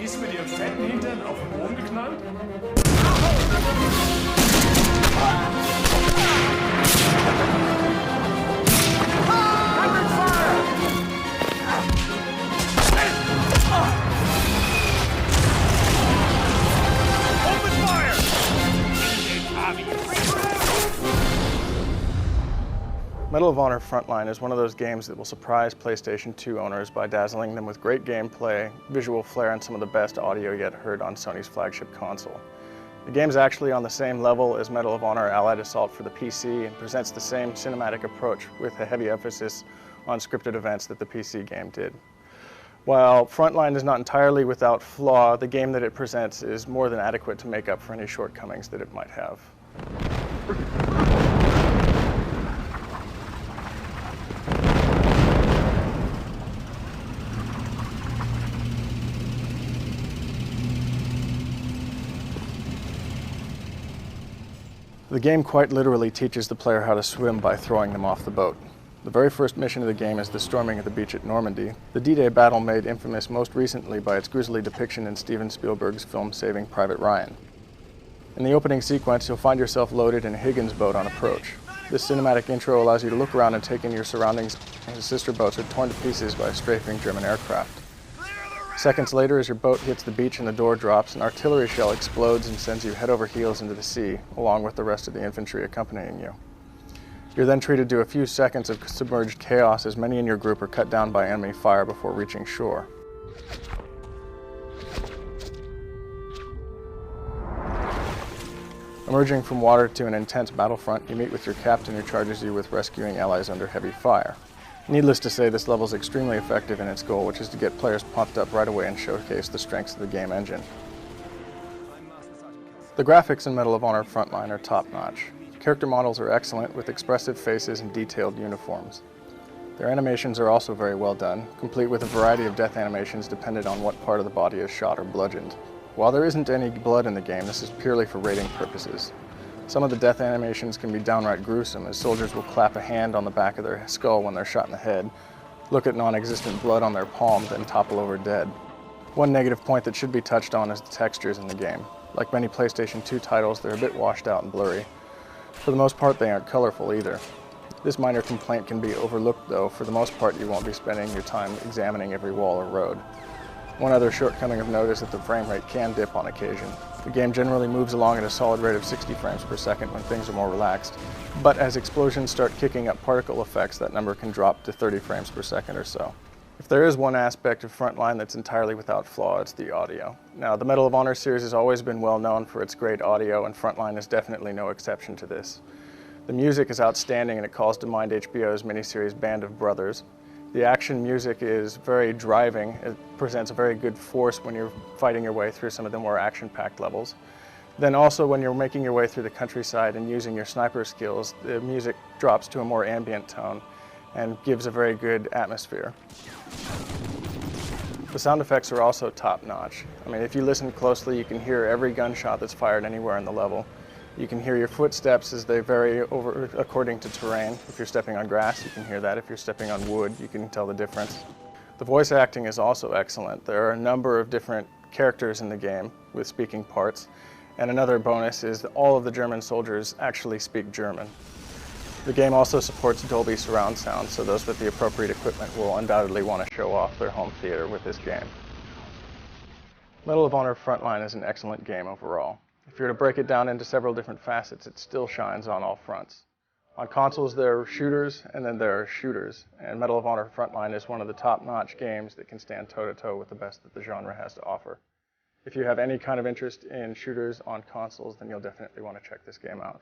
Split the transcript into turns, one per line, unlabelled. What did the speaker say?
Ist mir den fetten Hintern auf den Boden geknallt?
Medal of Honor Frontline is one of those games that will surprise PlayStation 2 owners by dazzling them with great gameplay, visual flair, and some of the best audio yet heard on Sony's flagship console. The game is actually on the same level as Medal of Honor Allied Assault for the PC and presents the same cinematic approach with a heavy emphasis on scripted events that the PC game did. While Frontline is not entirely without flaw, the game that it presents is more than adequate to make up for any shortcomings that it might have. The game quite literally teaches the player how to swim by throwing them off the boat. The very first mission of the game is the storming of the beach at Normandy, the D-Day battle made infamous most recently by its grisly depiction in Steven Spielberg's film Saving Private Ryan. In the opening sequence, you'll find yourself loaded in a Higgins boat on approach. This cinematic intro allows you to look around and take in your surroundings as the sister boats are torn to pieces by strafing German aircraft. Seconds later, as your boat hits the beach and the door drops, an artillery shell explodes and sends you head over heels into the sea, along with the rest of the infantry accompanying you. You're then treated to a few seconds of submerged chaos as many in your group are cut down by enemy fire before reaching shore. Emerging from water to an intense battlefront, you meet with your captain who charges you with rescuing allies under heavy fire. Needless to say, this level is extremely effective in its goal, which is to get players pumped up right away and showcase the strengths of the game engine. The graphics in Medal of Honor Frontline are top-notch. Character models are excellent, with expressive faces and detailed uniforms. Their animations are also very well done, complete with a variety of death animations dependent on what part of the body is shot or bludgeoned. While there isn't any blood in the game, this is purely for rating purposes. Some of the death animations can be downright gruesome, as soldiers will clap a hand on the back of their skull when they're shot in the head, look at non-existent blood on their palm, then topple over dead. One negative point that should be touched on is the textures in the game. Like many PlayStation 2 titles, they're a bit washed out and blurry. For the most part, they aren't colorful either. This minor complaint can be overlooked though. For the most part, you won't be spending your time examining every wall or road. One other shortcoming of note is that the frame rate can dip on occasion. The game generally moves along at a solid rate of 60 frames per second when things are more relaxed, but as explosions start kicking up particle effects, that number can drop to 30 frames per second or so. If there is one aspect of Frontline that's entirely without flaw, it's the audio. Now, the Medal of Honor series has always been well known for its great audio, and Frontline is definitely no exception to this. The music is outstanding, and it calls to mind HBO's miniseries Band of Brothers. The action music is very driving. It presents a very good force when you're fighting your way through some of the more action-packed levels. Then also when you're making your way through the countryside and using your sniper skills, the music drops to a more ambient tone and gives a very good atmosphere. The sound effects are also top-notch. I mean, if you listen closely, you can hear every gunshot that's fired anywhere in the level. You can hear your footsteps as they vary according to terrain. If you're stepping on grass, you can hear that. If you're stepping on wood, you can tell the difference. The voice acting is also excellent. There are a number of different characters in the game with speaking parts. And another bonus is that all of the German soldiers actually speak German. The game also supports Dolby surround sound, so those with the appropriate equipment will undoubtedly want to show off their home theater with this game. Medal of Honor Frontline is an excellent game overall. If you were to break it down into several different facets, it still shines on all fronts. On consoles, there are shooters, and then there are shooters, and Medal of Honor Frontline is one of the top-notch games that can stand toe-to-toe with the best that the genre has to offer. If you have any kind of interest in shooters on consoles, then you'll definitely want to check this game out.